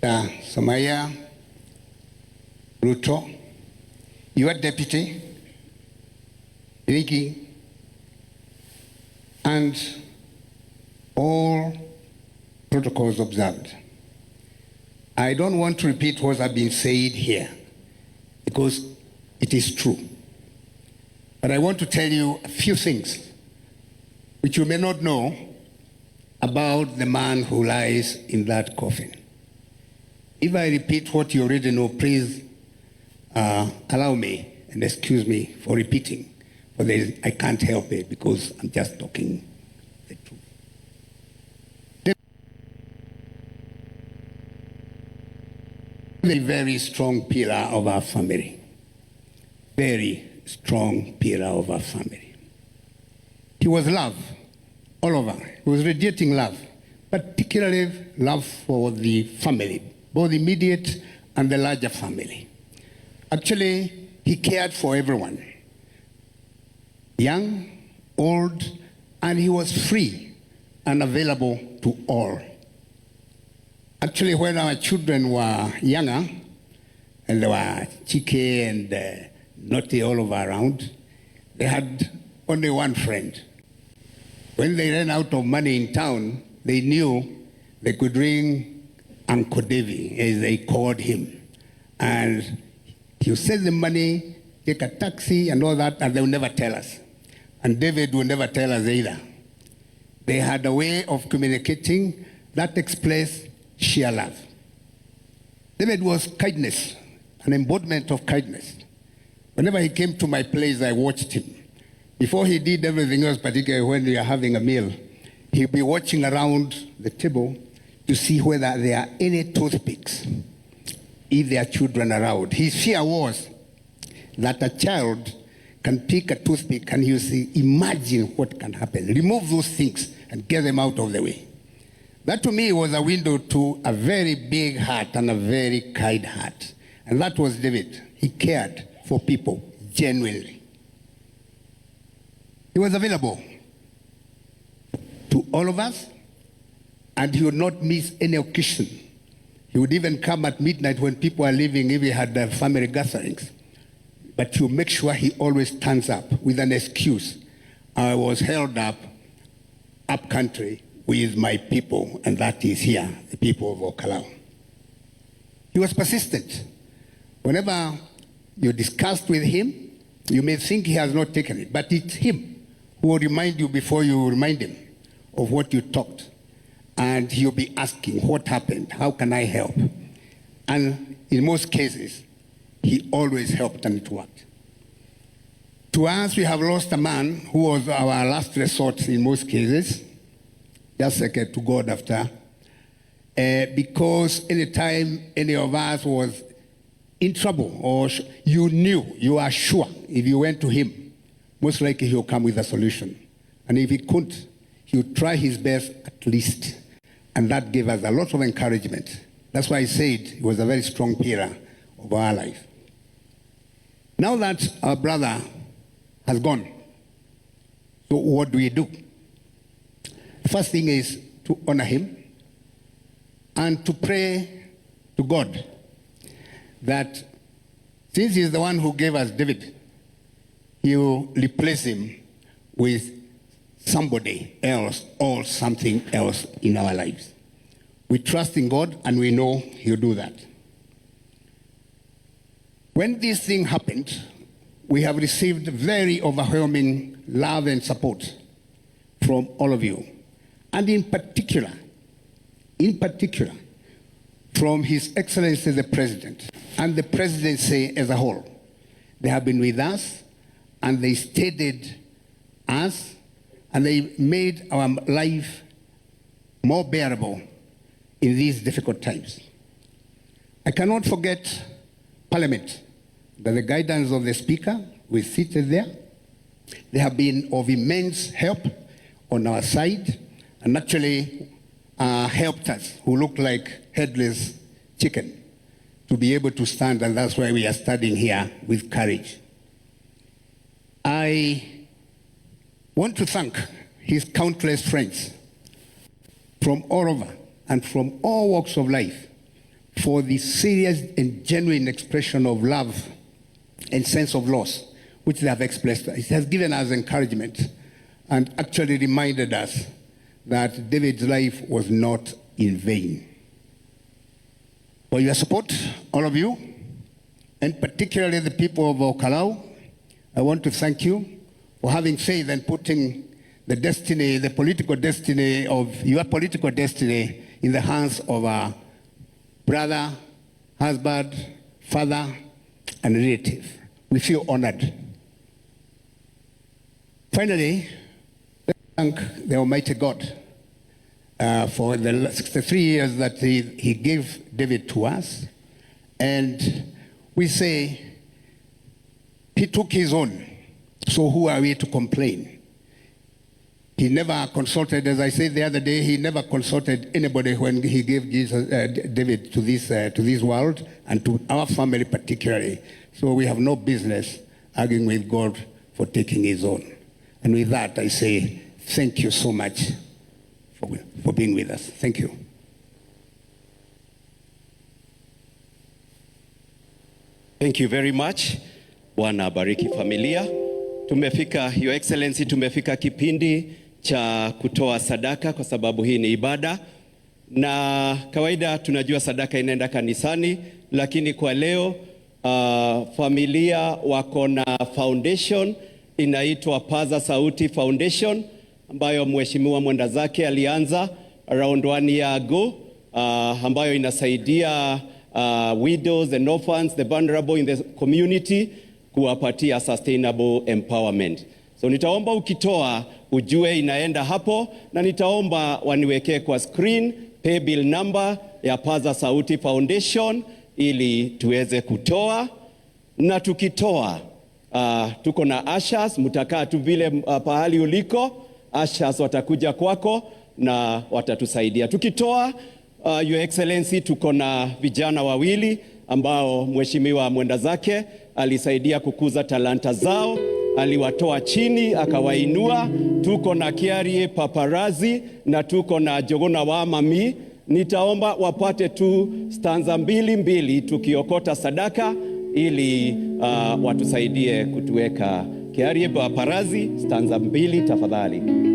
Samaya Ruto, your deputy, Ricky, and all protocols observed. I don't want to repeat what has been said here because it is true. But I want to tell you a few things which you may not know about the man who lies in that coffin. If I repeat what you already know, please allow me and excuse me for repeating. But I can't help it because I'm just talking the truth. A very strong pillar of our family. Very strong pillar of our family. He was love all over. He was radiating love, particularly love for the family, both immediate and the larger family. Actually, he cared for everyone, young, old, and he was free and available to all. Actually, when our children were younger, and they were cheeky and naughty all over around, they had only one friend. When they ran out of money in town, they knew they could ring Uncle Davy, as they called him. And he'll send them money, take a taxi and all that, and they'll never tell us. And David will never tell us either. They had a way of communicating that expressed sheer love. David was kindness, an embodiment of kindness. Whenever he came to my place, I watched him. Before he did everything else, particularly when we are having a meal, he'll be watching around the table to see whether there are any toothpicks, if there are children around. His fear was that a child can pick a toothpick and you see, imagine what can happen. Remove those things and get them out of the way. That to me was a window to a very big heart and a very kind heart. And that was David. He cared for people genuinely. He was available to all of us, and he would not miss any occasion. He would even come at midnight when people are leaving, if he had family gatherings. But to make sure he always turns up with an excuse. I was held up country with my people, and that is here, the people of Okalau. He was persistent. Whenever you discussed with him, you may think he has not taken it, but it's him who will remind you before you remind him of what you talked. And he'll be asking, what happened? How can I help? And in most cases, he always helped and it worked. To us, we have lost a man who was our last resort in most cases, just second to God after, because anytime any of us was in trouble, or you knew, you are sure, if you went to him, most likely he'll come with a solution. And if he couldn't, he would try his best at least. And that gave us a lot of encouragement. That's why I said he was a very strong pillar of our life. Now that our brother has gone, so what do we do? The first thing is to honor him and to pray to God that since he's the one who gave us David, he will replace him with somebody else or something else in our lives. We trust in God and we know he'll do that. When this thing happened, we have received very overwhelming love and support from all of you. And in particular, from His Excellency the President and the Presidency as a whole. They have been with us and they steadied us and they made our life more bearable in these difficult times. I cannot forget Parliament, by the guidance of the Speaker, we seated there. They have been of immense help on our side and actually helped us, who looked like headless chicken, to be able to stand, and that's why we are standing here with courage. I want to thank his countless friends from all over and from all walks of life for the serious and genuine expression of love and sense of loss which they have expressed. It has given us encouragement and actually reminded us that David's life was not in vain. For your support, all of you, and particularly the people of Kiaraho, I want to thank you for having faith and putting the destiny, the political destiny of your political destiny in the hands of our brother, husband, father, and relative. We feel honored. Finally, let's thank the Almighty God for the 63 years that he gave David to us. And we say, he took his own, so who are we to complain? He never consulted, as I said the other day, he never consulted anybody when he gave David to this world and to our family particularly. So we have no business arguing with God for taking his own. And with that, I say, thank you so much for being with us. Thank you. Thank you very much. Bwana bariki familia. Tumefika, Your Excellency, tumefika kipindi cha kutoa sadaka kwa sababu hii ni ibada. Na kawaida tunajua sadaka inaenda kanisani, lakini kwa leo familia wako na foundation inaitwa Paza Sauti Foundation ambayo mheshimiwa mwenda zake alianza around 1 year ago, ambayo inasaidia widows and orphans, the vulnerable in the community, kuwapatia sustainable empowerment. So nitaomba ukitoa ujue inaenda hapo, na nitaomba waniwekee kwa screen pay bill number ya Paza Sauti Foundation ili tuweze kutoa. Na tukitoa tuko na ushers, mtakaa tu vile pahali uliko, ushers watakuja kwako na watatusaidia. Tukitoa Your Excellency, tuko na vijana wawili ambao mheshimiwa mwenda zake alisaidia kukuza talanta zao, aliwatoa chini akawainua. Tuko na Kiarie Paparazi na tuko na Njuguna wa Mami. Nitaomba wapate tu stanza mbili tukiokota sadaka ili watusaidie kutuweka. Kiarie Paparazi, stanza 2 tafadhali.